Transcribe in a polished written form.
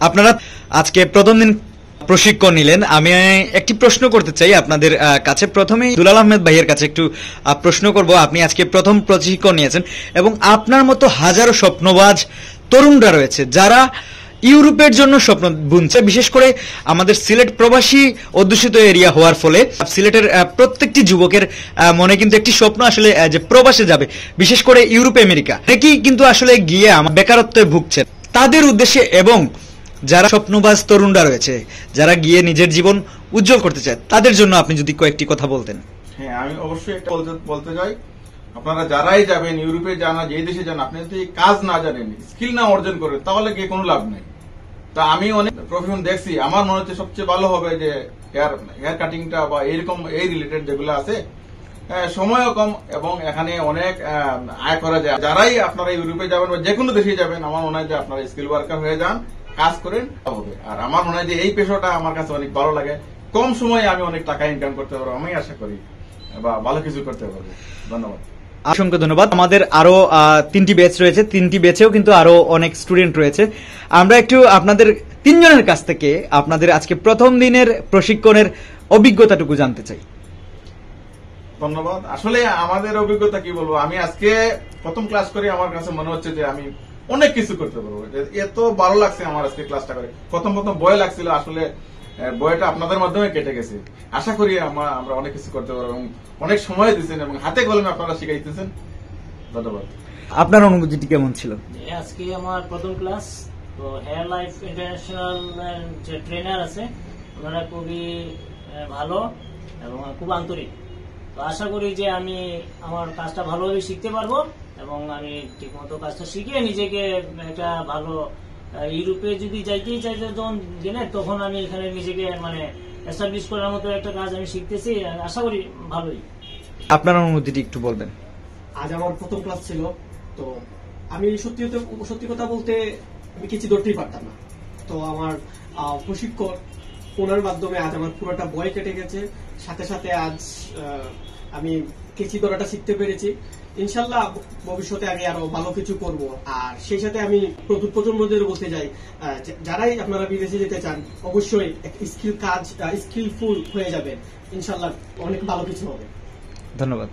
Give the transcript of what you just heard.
আপনারা আজকে প্রথম দিন প্রশিক্ষণ নিলেন। আমি একটি প্রশ্ন করতে চাই আপনাদের কাছে। প্রথমেই দুলাল আহমেদ ভাইয়ের কাছে একটু প্রশ্ন করব। আপনি আজকে প্রথম প্রশিক্ষণ নিয়েছেন এবং আপনার মতো হাজারো স্বপ্নবাজ তরুণরা রয়েছে যারা ইউরোপের জন্য স্বপ্ন বুনছে। বিশেষ করে আমাদের সিলেট প্রবাসী অধ্যুষিত এরিয়া হওয়ার ফলে সিলেটের প্রত্যেকটি যুবকের মনে কিন্তু একটি স্বপ্ন আসলে যে প্রবাসে যাবে, বিশেষ করে ইউরোপ আমেরিকা। অনেকেই কিন্তু আসলে গিয়ে বেকারত্বে ভুগছেন। তাদের উদ্দেশ্যে এবং যারা স্বপ্নবাজ তরুণরা রয়েছে যারা গিয়ে নিজের জীবন উজ্জ্বল করতে চায় তাদের জন্য আপনি যদি কয়েকটি কথা বলতেন। হ্যাঁ, আমি অবশ্যই একটা বলতে চাই, আপনারা যারাই যাবেন ইউরোপে যান, যে দেশে যান, আপনি যদি কাজ না জানেন, স্কিল না অর্জন করেন, তাহলে গিয়ে কোনো লাভ নেই। তা আমি অনেক প্রফেশন দেখছি, আমার মনে হচ্ছে সবচেয়ে ভালো হবে যে হেয়ার কাটিংটা বা এরকম এই রিলেটেড যেগুলো আছে, সময়ও কম এবং এখানে অনেক আয় করা যায়। যারাই আপনারা ইউরোপে যাবেন বা যে কোনো দেশে যাবেন, আমার মনে হয় যে আপনারা স্কিল ওয়ার্কার হয়ে যান, কাজ করেন হবে। আর আমার মনে হয় যে এই পেশাটা আমার কাছে অনেক ভালো লাগে। কম সময়ে আমি অনেক টাকা ইনকাম করতে পারবো, আমি আশা করি, বা ভালো কিছু করতে পারবো। ধন্যবাদ। অসংখ্য ধন্যবাদ। আমাদের আরো 3টি ব্যাচ রয়েছে, 3টি ব্যাচেও কিন্তু আরো অনেক স্টুডেন্ট রয়েছে। আমরা একটু আপনাদের 3 জনের কাছ থেকে আপনাদের আজকে প্রথম দিনের প্রশিক্ষণের অভিজ্ঞতাটুকু জানতে চাই। ধন্যবাদ। আসলে আমাদের অভিজ্ঞতা কি বলবো, আমি আজকে প্রথম ক্লাস করে আমার কাছে মনে হচ্ছে যে আমি অনেক কিছু করতে পারবো। এত ভালো লাগছে আমার আজকে ক্লাসটা করে। প্রথম ভয় লাগছিল, আসলে বইটা আপনাদের মাধ্যমে কেটে গেছে। আশা করি আমরা অনেক কিছু করতে পারবো এবং অনেক সময় দিচ্ছেন এবং হাতে কলমে আপনারা শিখাইতেছেন। ধন্যবাদ। আপনার অনুভূতিটি কেমন ছিল? আজকে আমার প্রথম ক্লাস। তো হেয়ার লাইফ ইন্টারন্যাশনাল যে ট্রেনার আছে ওনারা খুবই ভালো এবং খুব আন্তরিক। তো আশা করি যে আমি আমার কাজটা ভালোভাবে শিখতে পারবো এবং আমি ঠিকমতো কাজটা শিখে নিজেকে একটা ভালো ইউরোপে যদি যাইতেই চাই যখন গেলে তখন আমি এখানে নিজেকে মানে এস্টাবলিশ করার মতো একটা কাজ আমি শিখতেছি। আশা করি ভালোই। আপনার অনুভূতিটি একটু বলবেন। আজ আমার প্রথম ক্লাস ছিল। তো আমি সত্যি কথা বলতে আমি কিছু ধরতেই পারতাম না। তো আমার প্রশিক্ষক ওনার মাধ্যমে আজ আমার পুরোটা বই কেটে গেছে। সাথে সাথে আজ আমি কেচি ধরাটা শিখতে পেরেছি। ইনশাল্লাহ ভবিষ্যতে আমি আরো ভালো কিছু করব। আর সেই সাথে আমি প্রজন্মদের বলতে যাই, যারাই আপনারা বিদেশে যেতে চান অবশ্যই স্কিলফুল হয়ে যাবেন। ইনশাল্লাহ অনেক ভালো কিছু হবে। ধন্যবাদ।